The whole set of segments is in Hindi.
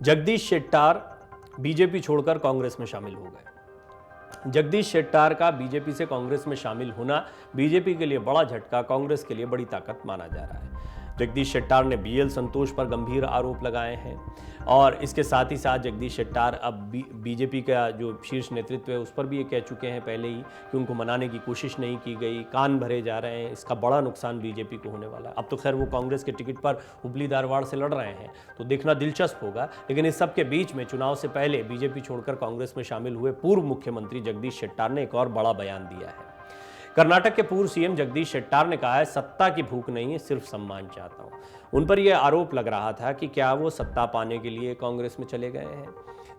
जगदीश शेट्टार बीजेपी छोड़कर कांग्रेस में शामिल हो गए। जगदीश शेट्टार का बीजेपी से कांग्रेस में शामिल होना बीजेपी के लिए बड़ा झटका, कांग्रेस के लिए बड़ी ताकत माना जा रहा है। जगदीश शेट्टार ने बीएल संतोष पर गंभीर आरोप लगाए हैं और इसके साथ ही साथ जगदीश शेट्टार अब बीजेपी का जो शीर्ष नेतृत्व है उस पर भी ये कह चुके हैं पहले ही कि उनको मनाने की कोशिश नहीं की गई, कान भरे जा रहे हैं, इसका बड़ा नुकसान बीजेपी को होने वाला है। अब तो खैर वो कांग्रेस के टिकट पर हुबली धारवाड़ से लड़ रहे हैं, तो देखना दिलचस्प होगा। लेकिन इस सब के बीच में चुनाव से पहले बीजेपी छोड़कर कांग्रेस में शामिल हुए पूर्व मुख्यमंत्री जगदीश शेट्टार ने एक और बड़ा बयान दिया है। कर्नाटक के पूर्व सीएम जगदीश शेट्टार ने कहा है, सत्ता की भूख नहीं है, सिर्फ सम्मान चाहता हूं। उन पर यह आरोप लग रहा था कि क्या वो सत्ता पाने के लिए कांग्रेस में चले गए हैं,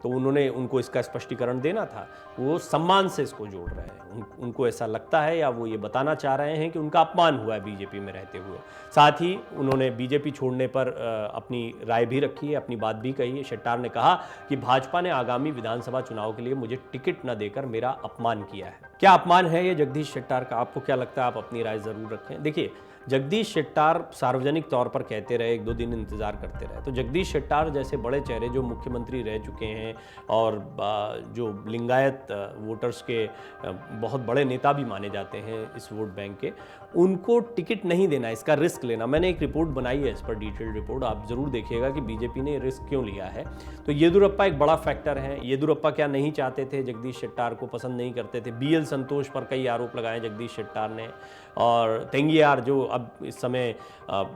तो उनको इसका स्पष्टीकरण देना था। वो सम्मान से इसको जोड़ रहे हैं, उनको ऐसा लगता है या वो ये बताना चाह रहे हैं कि उनका अपमान हुआ है बीजेपी में रहते हुए। साथ ही उन्होंने बीजेपी छोड़ने पर अपनी राय भी रखी है, अपनी बात भी कही है। शेट्टार ने कहा कि भाजपा ने आगामी विधानसभा चुनाव के लिए मुझे टिकट न देकर मेरा अपमान किया है। क्या अपमान है ये जगदीश शेट्टार का? आपको क्या लगता है? आप अपनी राय जरूर रखें। देखिए, जगदीश शेट्टार सार्वजनिक तौर पर कहते रहे, एक दो दिन इंतजार करते रहे, तो जगदीश शेट्टार जैसे बड़े चेहरे जो मुख्यमंत्री रह चुके हैं और जो लिंगायत वोटर्स के बहुत बड़े नेता भी माने जाते हैं इस वोट बैंक के, उनको टिकट नहीं देना, इसका रिस्क लेना। मैंने एक रिपोर्ट बनाई है इस पर, डिटेल्ड रिपोर्ट, आप जरूर देखिएगा कि बीजेपी ने रिस्क क्यों लिया है। तो येदुरप्पा एक बड़ा फैक्टर है। येदुरप्पा क्या नहीं चाहते थे? जगदीश शेट्टार को पसंद नहीं करते थे। बीएल संतोष पर कई आरोप लगाए जगदीश शेट्टार ने, और तेंगियार जो अब इस समय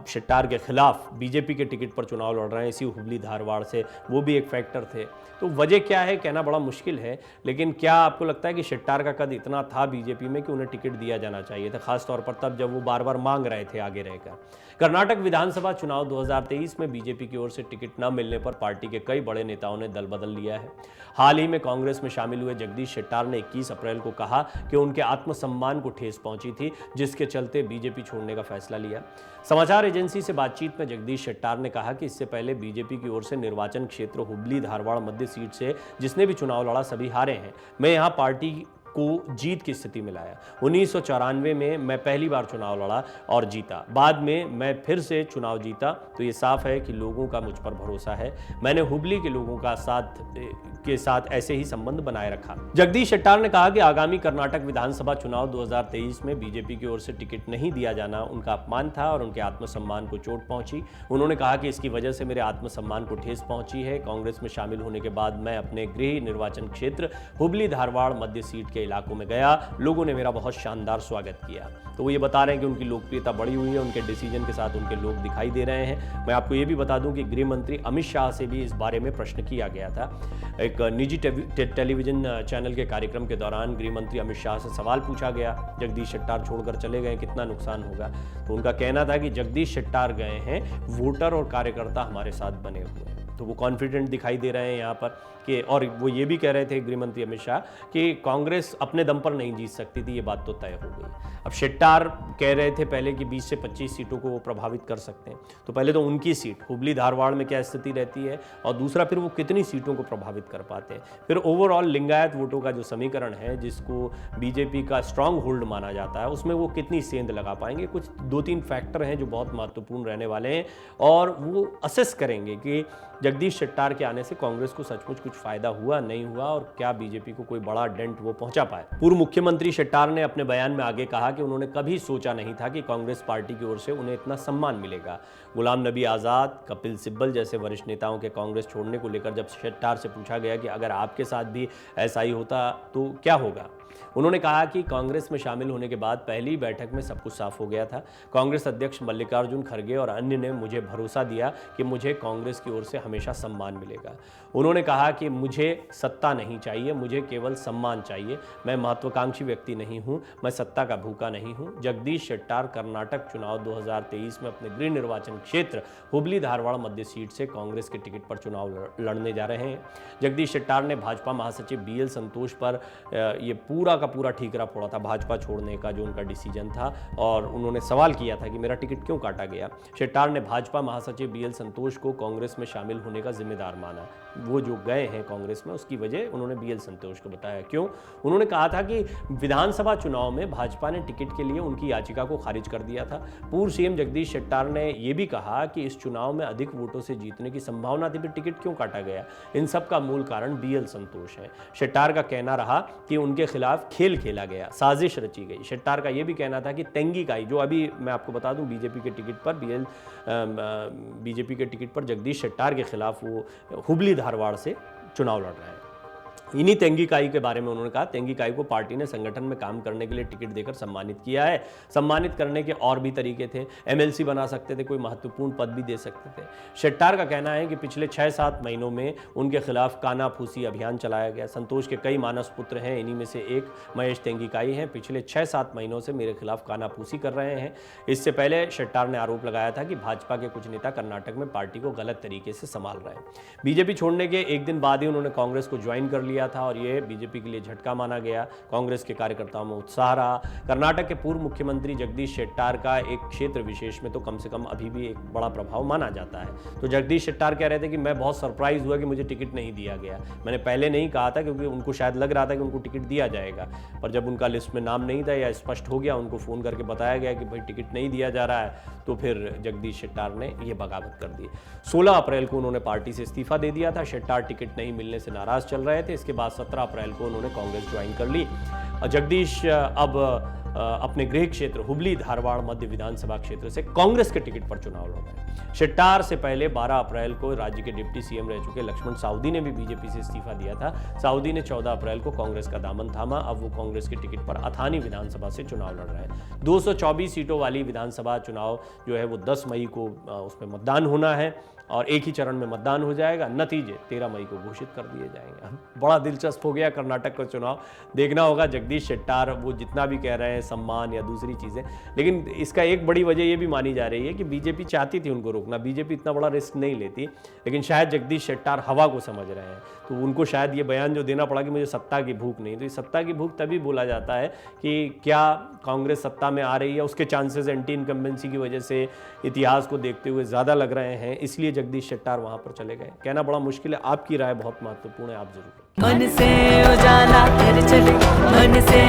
शेट्टार के खिलाफ बीजेपी के टिकट पर चुनाव लड़ रहे हैं इसी हुबली धारवाड़ से, वो भी एक फैक्टर थे। तो वजह क्या है कहना बड़ा मुश्किल है, लेकिन क्या आपको लगता है कि शेट्टार का कद इतना था बीजेपी में कि उन्हें टिकट दिया जाना चाहिए था, खासतौर पर तब जब वो बार बार मांग रहे थे आगे रहकर? कर्नाटक विधानसभा चुनाव 2023 में बीजेपी की ओर से टिकट न मिलने पर पार्टी के कई बड़े नेताओं ने दल बदल लिया है। हाल ही में कांग्रेस में शामिल हुए जगदीश शेट्टार ने 21 अप्रैल को कहा कि उनके आत्मसम्मान को ठेस पहुंची थी, जिसके चलते बीजेपी छोड़ने का फैसला लिया। समाचार एजेंसी से बातचीत में जगदीश शेट्टार ने कहा कि इससे पहले बीजेपी की ओर से निर्वाचन क्षेत्र हुबली धारवाड़ मध्य सीट से जिसने भी चुनाव लड़ा सभी हारे हैं। मैं यहां पार्टी को जीत की स्थिति में लाया। 1994 में मैं पहली बार चुनाव लड़ा और जीता, बाद में मैं फिर से चुनाव जीता। तो ये साफ है कि लोगों का मुझ पर भरोसा है। मैंने हुबली के लोगों का साथ ऐसे ही संबंध बनाए रखा। जगदीश शेट्टार ने कहा कि आगामी कर्नाटक विधानसभा चुनाव 2023 में बीजेपी की ओर से टिकट नहीं दिया जाना उनका अपमान था और उनके आत्मसम्मान को चोट पहुंची। उन्होंने कहा कि इसकी वजह से मेरे आत्मसम्मान को ठेस पहुंची है। कांग्रेस में शामिल होने के बाद मैं अपने गृह निर्वाचन क्षेत्र हुबली धारवाड़ मध्य सीट के इलाकों में गया, लोगों ने मेरा बहुत शानदार स्वागत किया। तो वो ये बता रहे हैं कि उनकी लोकप्रियता बढ़ी हुई है, उनके डिसीजन के साथ उनके लोग दिखाई दे रहे हैं। मैं आपको ये भी बता दूं कि गृह मंत्री अमित शाह से भी इस बारे में प्रश्न किया गया था। एक निजी टेलीविजन चैनल के कार्यक्रम के दौरान गृह मंत्री अमित शाह से सवाल पूछा गया, जगदीश शेट्टार छोड़कर चले गए, कितना नुकसान होगा? तो उनका कहना था कि जगदीश शेट्टार गए हैं, वोटर और कार्यकर्ता हमारे साथ बने हुए हैं। तो वो कॉन्फिडेंट दिखाई दे रहे हैं यहाँ पर कि, और वो ये भी कह रहे थे गृह मंत्री अमित शाह कि कांग्रेस अपने दम पर नहीं जीत सकती थी, ये बात तो तय हो गई। अब शेट्टार कह रहे थे पहले कि 20 से 25 सीटों को वो प्रभावित कर सकते हैं, तो पहले तो उनकी सीट हुबली धारवाड़ में क्या स्थिति रहती है, और दूसरा फिर वो कितनी सीटों को प्रभावित कर पाते हैं। फिर ओवरऑल लिंगायत वोटों का जो समीकरण है, जिसको बीजेपी का स्ट्रांग होल्ड माना जाता है, उसमें वो कितनी सेंध लगा पाएंगे। कुछ 2-3 फैक्टर हैं जो बहुत महत्वपूर्ण रहने वाले हैं, और वो असेस करेंगे कि जगदीश शेट्टार के आने से कांग्रेस को सचमुच कुछ फायदा हुआ, नहीं हुआ, और क्या बीजेपी को कोई बड़ा डेंट वो पहुंचा पाए। पूर्व मुख्यमंत्री शेट्टार ने अपने बयान में आगे कहा कि उन्होंने कभी सोचा नहीं था कि कांग्रेस पार्टी की ओर से उन्हें इतना सम्मान मिलेगा। गुलाम नबी आज़ाद, कपिल सिब्बल जैसे वरिष्ठ नेताओं के कांग्रेस छोड़ने को लेकर जब शेट्टार से पूछा गया कि अगर आपके साथ भी ऐसा ही होता तो क्या होगा, उन्होंने कहा कि कांग्रेस में शामिल होने के बाद पहली बैठक में सब कुछ साफ हो गया था। कांग्रेस अध्यक्ष मल्लिकार्जुन खड़गे और अन्य ने मुझे भरोसा दिया कि मुझे कांग्रेस की ओर से हमेशा सम्मान मिलेगा। उन्होंने कहा कि मुझे सत्ता नहीं चाहिए, मुझे केवल सम्मान चाहिए। मैं महत्वाकांक्षी व्यक्ति नहीं हूं, मैं सत्ता का भूखा नहीं हूं। जगदीश शेट्टार कर्नाटक चुनाव 2023 में अपने गृह निर्वाचन क्षेत्र हुबली धारवाड़ मध्य सीट से कांग्रेस के टिकट पर चुनाव लड़ने जा रहे हैं। जगदीश शेट्टार ने भाजपा महासचिव बीएल संतोष पर ये पूरा का पूरा ठीकरा फोड़ा था, भाजपा छोड़ने का जो उनका डिसीजन था, और उन्होंने सवाल किया था कि मेरा टिकट क्यों काटा गया। शेट्टार ने भाजपा महासचिव बीएल संतोष को कांग्रेस में शामिल होने का जिम्मेदार माना। वो जो गए हैं कांग्रेस में, उसकी वजह उन्होंने बीएल संतोष को बताया। क्यों? उन्होंने कहा था कि विधानसभा चुनाव में भाजपा ने टिकट के लिए उनकी याचिका को खारिज कर दिया था। पूर्व सीएम जगदीश शेट्टार ने यह भी कहा कि इस चुनाव में अधिक वोटों से जीतने की संभावना थी, फिर टिकट क्यों काटा गया? इन सब का मूल कारण बीएल संतोष है। शेट्टार का कहना रहा कि उनके खिलाफ खेल खेला गया, साजिश रची गई। शेट्टार का यह भी कहना था कि तेंगिकाई, जो अभी मैं आपको बता दूं बीजेपी के टिकट पर जगदीश शेट्टार के खिलाफ वो हुबली धारवाड़ से चुनाव लड़ रहे हैं। इन्हीं तेंगिकाई के बारे में उन्होंने कहा, तेंगिकाई को पार्टी ने संगठन में काम करने के लिए टिकट देकर सम्मानित किया है। सम्मानित करने के और भी तरीके थे, एमएलसी बना सकते थे, कोई महत्वपूर्ण पद भी दे सकते थे। शेट्टार का कहना है कि पिछले 6-7 महीनों में उनके खिलाफ काना फूसी अभियान चलाया गया। संतोष के कई मानस पुत्र हैं, इन्हीं में से एक महेश तेंगिकाई हैं, पिछले 6-7 महीनों से मेरे खिलाफ काना फूसी कर रहे हैं। इससे पहले शेट्टार ने आरोप लगाया था कि भाजपा के कुछ नेता कर्नाटक में पार्टी को गलत तरीके से संभाल रहे हैं। बीजेपी छोड़ने के एक दिन बाद ही उन्होंने कांग्रेस को ज्वाइन कर लिया था और ये बीजेपी के लिए झटका माना गया। कांग्रेस के कार्यकर्ताओं में उत्साह रहा। कर्नाटक के पूर्व मुख्यमंत्री जगदीश शेट्टार का एक क्षेत्र विशेष में तो कम से कम अभी भी एक बड़ा प्रभाव माना जाता है। तो जगदीश शेट्टार कह रहे थे कि मैं बहुत सरप्राइज हुआ कि मुझे टिकट नहीं दिया गया। मैंने पहले नहीं कहा था क्योंकि उनको शायद लग रहा था कि उनको टिकट दिया जाएगा, पर जब उनका लिस्ट में नाम नहीं था या स्पष्ट हो गया, उनको फ़ोन करके बताया गया कि भाई टिकट नहीं दिया जा रहा है, तो फिर जगदीश शेट्टार ने यह बगावत कर दी। 16 अप्रैल को उन्होंने पार्टी से इस्तीफा दे दिया था। शेट्टार टिकट नहीं मिलने से नाराज चल रहे थे। इसके बाद 17 अप्रैल को उन्होंने कांग्रेस ज्वाइन कर ली। जगदीश अब अपने गृह क्षेत्र हुबली धारवाड़ मध्य विधानसभा क्षेत्र से कांग्रेस के टिकट पर चुनाव लड़ रहे हैं। शेट्टार से पहले 12 अप्रैल को राज्य के डिप्टी सीएम रह चुके लक्ष्मण सावदी ने भी बीजेपी से इस्तीफा दिया था। सावदी ने 14 अप्रैल को कांग्रेस का दामन थामा। अब वो कांग्रेस के टिकट पर अथानी विधानसभा से चुनाव लड़ रहे हैं। 224 सीटों वाली विधानसभा चुनाव जो है वो 10 मई को उसमें मतदान होना है और एक ही चरण में मतदान हो जाएगा। नतीजे 13 मई को घोषित कर दिए जाएंगे। बड़ा दिलचस्प हो गया कर्नाटक का चुनाव। देखना होगा जगदीश शेट्टार वो जितना भी कह रहे हैं सम्मान या दूसरी चीज़ें, लेकिन इसका एक बड़ी वजह ये भी मानी जा रही है कि बीजेपी चाहती थी उनको रोकना। बीजेपी इतना बड़ा रिस्क नहीं लेती, लेकिन शायद जगदीश शेट्टार हवा को समझ रहे हैं, तो उनको शायद ये बयान जो देना पड़ा कि मुझे सत्ता की भूख नहीं। तो इस सत्ता की भूख तभी बोला जाता है कि क्या कांग्रेस सत्ता में आ रही है, उसके चांसेस एंटी इनकम्बेंसी की वजह से इतिहास को देखते हुए ज़्यादा लग रहे हैं, इसलिए जगदीश शेट्टार वहां पर चले गए। कहना बड़ा मुश्किल है, आपकी राय बहुत महत्वपूर्ण है, आप जरूर। मन से उजाला कर चले, मन से